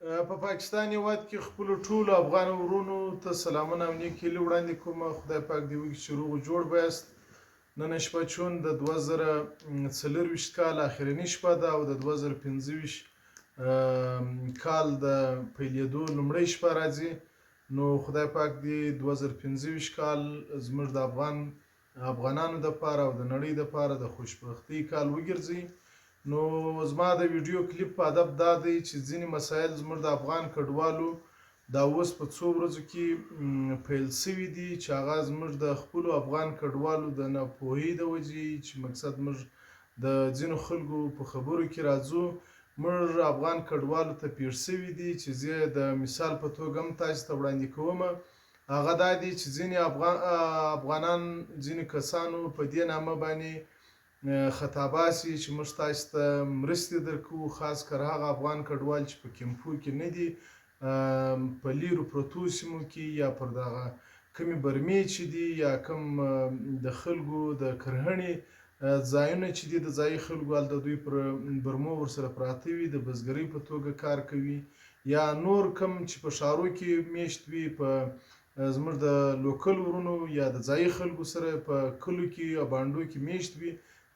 په پاکستان هېواد کې خپلو ټولو افغان ورونو ته سلامونه او نیک هیلې وړاندې کوم. خدای پاک دې وکړي چې روغ جوړ بایاست. نن شپه چون د 2024 کال اخرنۍ شپه ده او د 2025 کال د پیلېدو لومړۍ شپه راځي. نو خدای پاک دې 2025 کال زموږ د افغانانو دپاره او د نړۍ دپاره د خوشبختۍ کال وګرځي. نو زما د ویډیو کلیپ په هدف دا دی چې ځینې مسایل زموږ د افغان کډوالو دا اوس په څو ورځو کې پیل شوي دي چې هغه زموږ د خپلو افغان کډوالو د ناپوهۍ د وجې چې مقصد موږ د ځینو خلکو په خبرو کې راځو. موږ افغان کډوالو ته پیښ شوي دي چې زه د مثال په توګه هم تاسو ته وړاندې کوم. هغه دا دی چې ځینې افغانان ځینې کسانو په دې نامه باندې خطاباسي چې موږ تاسو ته مرستې درکوو، خاص کر هغه افغان کډوال چې په کیمپو کې نه دي، په لیرو پرتو سیمو کې یا پر دغه کمې برمې چې دي یا کم د خلکو د کرهڼې ځایونه چې دي د ځایي خلکو هلته دوی پر برمو ورسره پراته وي، د بزګرۍ په توګه کار کوي، یا نور کم چې په ښارو کې میشت وي، په زموږ د لوکل ورونو یا د ځایي خلکو سره په کلو کې یا بانډو کې میشت وي.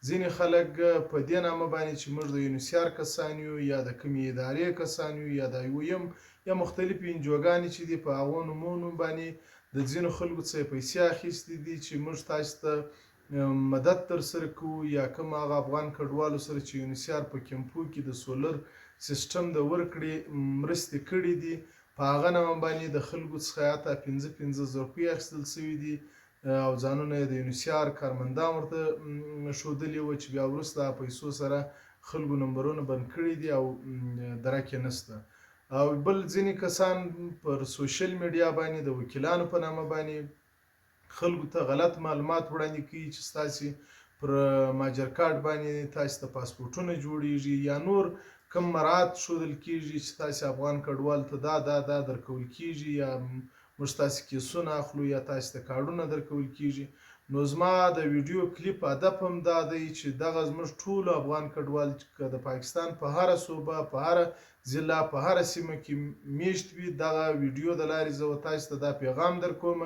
ځینې خلک په دې نامه باندې چې موږ د یونیسیار کسان یو یا د کومې ادارې کسان یو یا د IOM یا مختلفې انجوګانې چې دي په هغو نومونو باندې د ځینو خلکو څخه پیسې اخیستې دي چې موږ تاسو ته مدد ترسره کوو، یا کوم هغه افغان کډوالو سره چې یونیسیار په کیمپو کې د سولر سیسټم د ورکړې مرستې کړې دي په هغه نامه باندې د خلکو څخه حتی 15,000 روپۍ اخیستل شوي دي او ځانونه یې د یونیسیار کارمندان ورته ښودلي وو چې بیا وروسته پیسو سره خلکو نمبرونه بند کړي دي او درک یې نشته. او بل ځینې کسان پر سوشل میډیا باندې د وکیلانو په نامه باندې خلکو ته غلط معلومات وړاندې کوي چې ستاسې پر ماجر کارت باندې تاسو ته پاسپورټونه جوړیږي یا نور کم مراعات ښودل کیږي چې تاسې افغان کډوال ته دا درکول کیږي یا موږ تاسې کیسونه اخلو یا تاسې ته کارډونه درکول کیږي. نو زما د ویډیو کلیپ هدف هم دا دی چې دغه زموږ ټولو افغان کډوال که د پاکستان په هره صوبه، په هره ضلع، په هره سیمه کې میشت وي، دغه ویډیو د لارې زه تاسو ته دا پیغام درکوم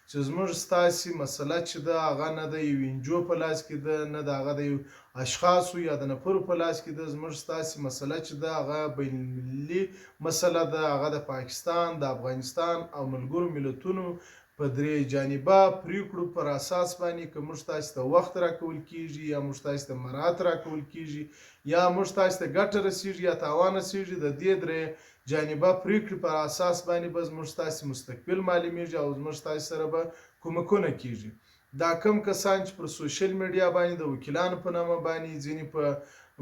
چې زموږ ستاسې مسله چې ده هغه نه د یو انجو په لاس کې ده، نه د هغه د یو اشخاصو یا د نفرو په لاس کې ده. زموږ ستاسې مسله چې ده هغه بین المللي مسله ده، هغه د پاکستان، د افغانستان او ملګرو ملتونو په درې جانبه پریکړو پر اساس باندې که موږ تاسو ته وخت راکول کیږي یا موږ تاسو ته مراعات راکول کیږي یا موږ تاسو ته ګټه رسیږي یا تاوان رسیږي، د دې درې جانبه پریکړې پر اساس باندې به زموږ تاسو مستقبل معلومیږي او زموږ تاسو سره به کومکونه کیږي. دا کم کسان چې پر سوشل میډیا باندې د وکیلانو په نامه باندې ځینې په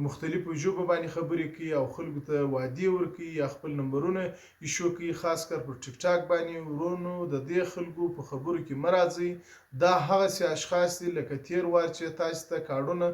مختلفو ژبو باندې خبرې کوي او خلکو ته وعدې ورکوي یا خپل نمبرونه ایشو کوي، خاص کر پر ټیک ټاک باندې، ورونو د دې خلکو په خبرو کې مه راځئ. دا هغسې اشخاص دي لکه تیر وار چې تاسو ته کارډونه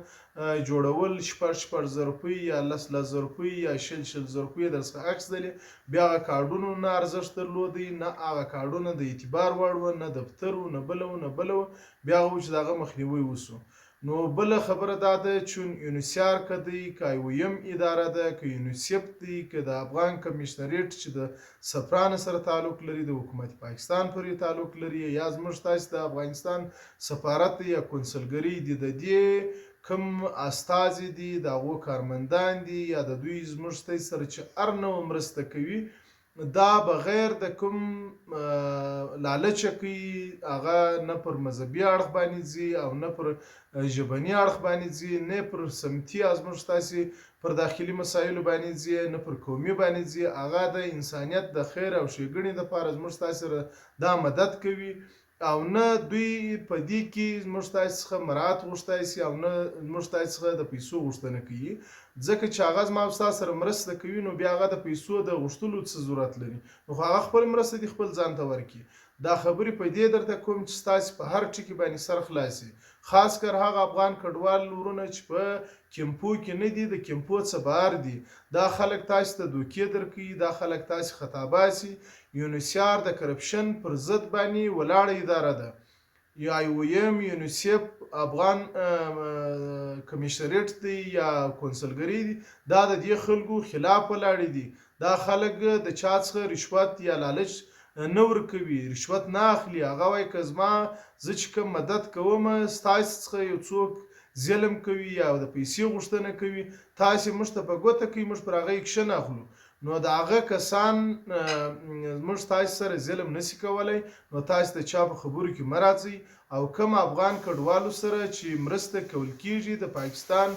جوړول 6,000 روپۍ یا 10,000 روپۍ یا 20,000 روپۍ درڅخه اخیستلې، بیا هغه کارډونو نه ارزښت درلودی، نه هغه کارډونه د اعتبار وړ وه، نه دفتر و، نه بله و، نه بله وه، بیا هغه چې د هغه مخنیوی وسو. نو بله خبره دا ده چې یونیسیار که دی، که IOM اداره ده، که یونیسیف دی، که د افغان کمیشنریټ چې د سفرانه سره تعلق لري، د حکومت پاکستان پورې تعلق لري، یا زموږ تاسو د افغانستان سفارت دی یا کنسلګرۍ دي، د دې کم استازي دي، د هغو کارمندان دي یا د دوی زموږ سره چې هر نوع مرسته کوي، دا بغیر د کوم لالچه کوي، هغه نه پر مذهبي اړخ باندې ځي او نه پر ژبني اړخ باندې ځي، نه پر سمتي زموږ تاسې پر داخلي مسایلو باندې ځي، نه پر قومي باندې ځي. هغه د انسانیت د خیر او ښېګڼې دپاره زموږ تاسې سره دا مدد کوي او نه دوی په دې کې زموږ تاسې څخه مراعات غوښتی سي او نه زموږ تاسې څخه د پیسو غوښتنه کوي. ځکه چې هغه زما او ستا سره مرسته کوي نو بیا هغه د پیسو د غوښتلو څه ضرورت لري، نو هغه خپل مرسته دې خپل ځان ته ورکړي. دا خبرې په دې درته کوم چې ستاسې په هر ټکي باندې سر خلاصي، خاص کر هغه افغان کډوال ورونه چې په کیمپو کې نه دي، د کیمپو څخه بهر دي. دا خلک تاسې ته دوکې درکوي، دا خلک تاسې خطاباسي. یونیسیار د کرپشن پر ضد باندې ولاړه اداره ده. IOM، یونیسیف، افغان کمیشنریټ دی یا کنسلګرۍ دي، دا د دې خلکو خلاف ولاړې دي. دا خلک د چا څخه رشوت یا لالچ نه ورکوي، رشوت نه اخلي. هغه وایي که زما زه چې کوم مدد کوم ستاسې څخه یو څوک ظلم کوي یا د پیسې غوښتنه کوي، تاسې موږ ته په ګوته کوي، موږ پر هغه اکشن اخلو. نو د هغه کسان موږ تاسې سره ظلم نشي کولی، نو تاسې د چا په خبرو کې مه راځئ. او کوم افغان کډوالو سره چې مرسته کول کیږي د پاکستان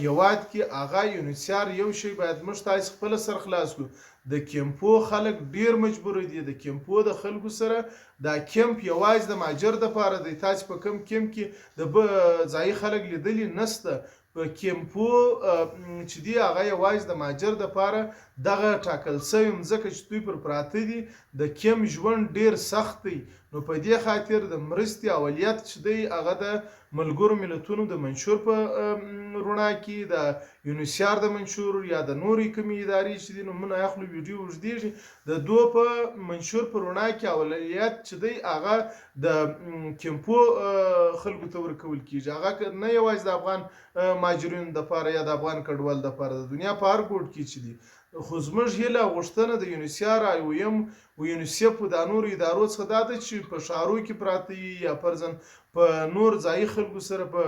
هیواد کې، هغه یونیسیار یو شی باید موږ تاسې خپله سر خلاص کړو. د کیمپو خلک ډیر مجبور دي، د کیمپو د خلکو سره دا کیمپ یوازې د ماجر دپاره دی. تاسې په کوم کیمپ کې د ځایي خلک لیدلي نشته. په کیمپو چې دی هغه یوازې د ماجر دپاره دغه ټاکل شوي مځکه چې دوی پر پراته دي. د کیمپ ژوند ډیر سخت دی. نو په دې خاطر د مرستې اولویت چې دی هغه د ملګرو ملتونو د منشور په رڼا کې، د یونیسیار د منشور یا د نورې کومې ادارې چې دي، نو موږ اخلو ویډیو اوږدېږي، د دوی په منشور په رڼا کې اولویت چې دی هغه د کیمپو خلکو ته ورکول کیږي. هغه نه یوازې د افغان مهاجرینو دپاره یا د افغان کډوالو دپاره، د دنیا په هر ګوټ کې چې دي. خو زموږ هیله او غوښتنه د یونیسیار IOM او یونیسیف د نورو ادارو څخه دا ده چې په ښارو کې پراته وي یا فرضاً په نور ځایي خلکو سره په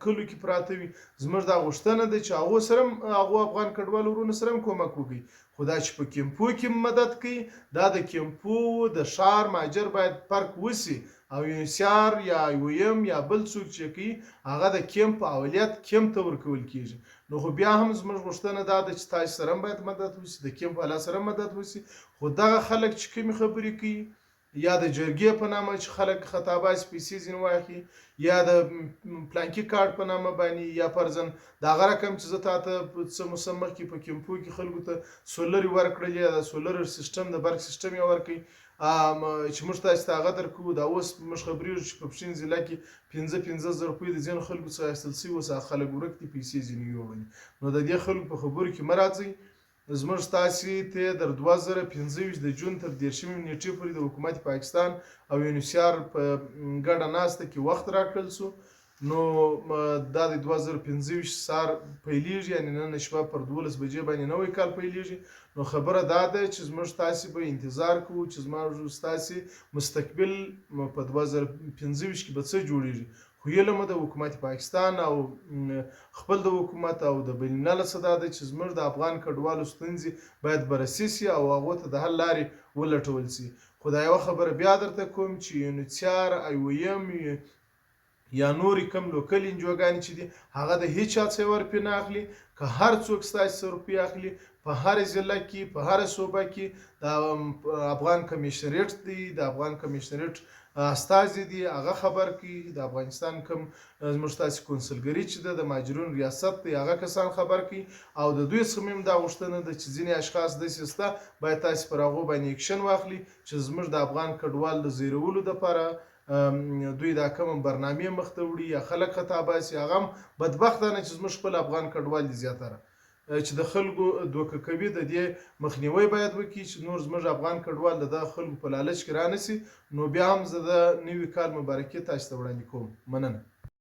کلو کې پراته وي. زموږ دا غوښتنه ده چې هغو سره هغو افغان کډوالو ورونو سره هم کومک وکړي. خو دا چې په کیمپو کې مدد کوي، دا د کیمپو د ښار مهاجر باید فرق وشي. او یونیسیار یا IOM یا بل څوک چې کوي هغه د کیمپ اولویت کیمپ ته ورکول کیږي. نو خو بیا هم زموږ غوښتنه دا ده چې تاسو سره هم باید مدد وشي، د کیمپ والا سره مدد وشي. خو دغه خلک چې کومې خبرې کوي یا د جرګې په نامه چې خلک خطاباس پیسې ځینې واخلي، یا د پلانکي کارت په نامه باندې، یا فرضاً د هغه رقم چې زه تاته څه موسم مخکې په کیمپو کې خلکو ته سولر ورکړل یا د سولر سیستم د برق سیستم یې ورکړي چې موږ تاسو ته هغه درکوو. دا اوس موږ خبرېږو چې په پښین ضلع کې 15,000 روپۍ د ځینو خلکو څخه اخیستل شوي، اوس هغه خلک ورک دي، پیسې ځینې یوړلې. نو د دې خلکو په خبرو کې مه راځئ. زموږ تاسې ته در 2025 د جون تر 13 نیټې پورې د حکومت پاکستان او یونیسیار په ګډه ناسته کې وخت راکړل شو. نو دا د 2025 سهار پیلیږي، یعنې نن شپه پر 12 بجې باندې نوی کال پیلیږي. نو خبره دا ده چې زموږ تاسې به انتظار کوو چې زموږ ستاسې مستقبل په 2025 کې به څه جوړیږي. خو هیله مو د حکومت پاکستان او خپل د حکومت او د بین الملل څخه دا ده چې زموږ د افغان کډوالو ستونزې باید بررسي سي او هغو ته د حل لارې ولټول سي. خو دا یوه خبره بیا درته کوم چې یونیسیار IOM یا نورې کم لوکل انجوګانې چې دي هغه د هیڅ چا څخه ورپې نه اخلي. که هر څوک ستاسې روپۍ اخلي په هر ضلع کې په هر صوبه کې د افغان کمیشنریټ دی، د افغان کمیشنریټ استازي دي، هغه خبر کوي. د افغانستان کوم زموږ تاسې کونسلګري چې ده د مهاجرینو ریاست دی هغه کسان خبر کوي. او د دوی څخه هم دا غوښتنه ده چې ځینې اشخاص داسې شته باید تاسې پر هغو باندې اکشن واخلي چې زموږ د افغان کډوال د زیرولو دپاره دوی دا کوم برنامې مخته وړي یا خلک خطاباسي. هغه هم بدبختانه چې زموږ خپل افغان کډوال دي زیاتره چې د خلکو دوکه کوي. د دې مخنیوی باید وکړي چې نور زموږ افغان کډوال د دغه خلکو په لالچ کې رانشي. نو بیا هم زه د نوي کال مبارکي تاسو ته وړاندې کوم. مننه.